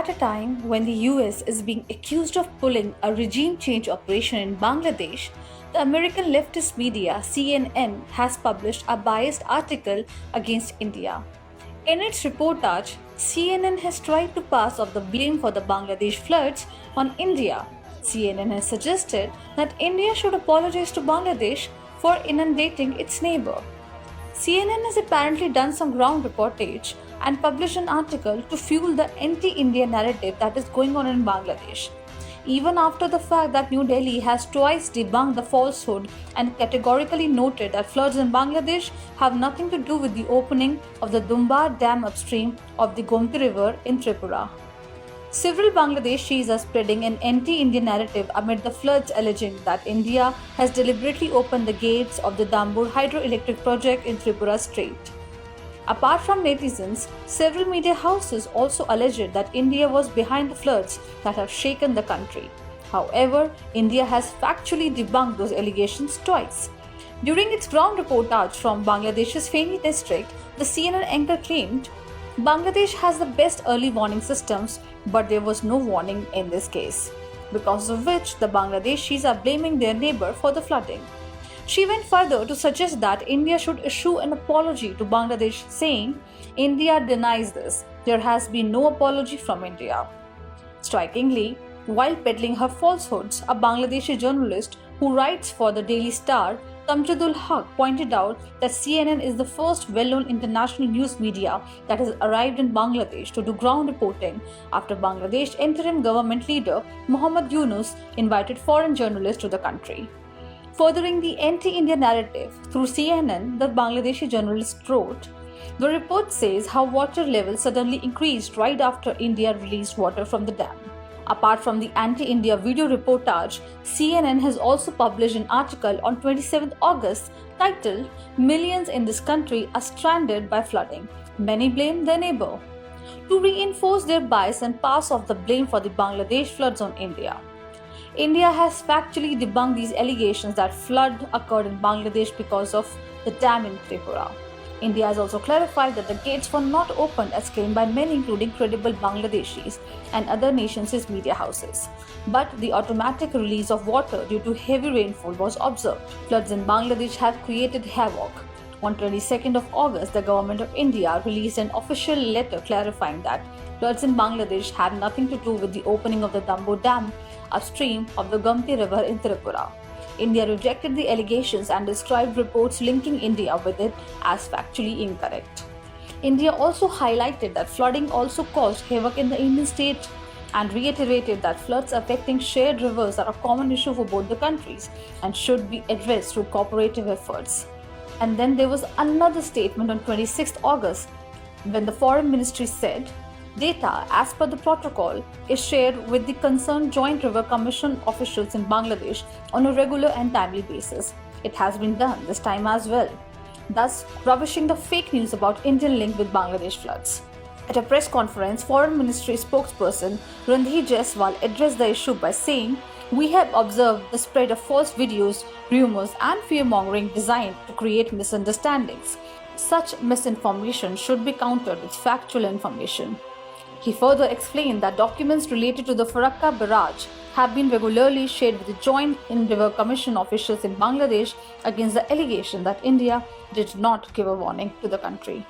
At a time when the US is being accused of pulling a regime change operation in Bangladesh, the American leftist media CNN has published a biased article against India. In its reportage, CNN has tried to pass off the blame for the Bangladesh floods on India. CNN has suggested that India should apologize to Bangladesh for inundating its neighbor. CNN has apparently done some ground reportage and published an article to fuel the anti-India narrative that is going on in Bangladesh. Even after the fact that New Delhi has twice debunked the falsehood and categorically noted that floods in Bangladesh have nothing to do with the opening of the Dumbar Dam upstream of the Gomti River in Tripura. Several Bangladeshis are spreading an anti-Indian narrative amid the floods, alleging that India has deliberately opened the gates of the Dambur hydroelectric project in Tripura Strait. Apart from netizens, several media houses also alleged that India was behind the floods that have shaken the country. However, India has factually debunked those allegations twice. During its ground reportage from Bangladesh's Feni district, the CNN anchor claimed, Bangladesh has the best early warning systems, but there was no warning in this case, because of which the Bangladeshis are blaming their neighbor for the flooding. She went further to suggest that India should issue an apology to Bangladesh, saying, India denies this. There has been no apology from India. Strikingly, while peddling her falsehoods, a Bangladeshi journalist who writes for the Daily Star, Tamjidul Haq, pointed out that CNN is the first well-known international news media that has arrived in Bangladesh to do ground reporting after Bangladesh interim government leader Muhammad Yunus invited foreign journalists to the country. Furthering the anti-India narrative through CNN, the Bangladeshi journalist wrote, the report says how water levels suddenly increased right after India released water from the dam. Apart from the anti-India video reportage, CNN has also published an article on 27 August titled, Millions in this country are stranded by flooding. Many blame their neighbor, to reinforce their bias and pass off the blame for the Bangladesh floods on India. India has factually debunked these allegations that flood occurred in Bangladesh because of the dam in Tripura. India has also clarified that the gates were not opened as claimed by many, including credible Bangladeshis and other nations' media houses. But the automatic release of water due to heavy rainfall was observed. Floods in Bangladesh have created havoc. On 22nd of August, the Government of India released an official letter clarifying that floods in Bangladesh had nothing to do with the opening of the Dambur Dam upstream of the Gomti River in Tripura. India rejected the allegations and described reports linking India with it as factually incorrect. India also highlighted that flooding also caused havoc in the Indian state and reiterated that floods affecting shared rivers are a common issue for both the countries and should be addressed through cooperative efforts. And then there was another statement on 26th August when the Foreign Ministry said, data, as per the protocol, is shared with the concerned Joint River Commission officials in Bangladesh on a regular and timely basis. It has been done this time as well, thus rubbishing the fake news about Indian link with Bangladesh floods. At a press conference, Foreign Ministry spokesperson Randhir Jaiswal addressed the issue by saying, we have observed the spread of false videos, rumors and fear-mongering designed to create misunderstandings. Such misinformation should be countered with factual information. He further explained that documents related to the Farakka barrage have been regularly shared with the Joint River Commission officials in Bangladesh against the allegation that India did not give a warning to the country.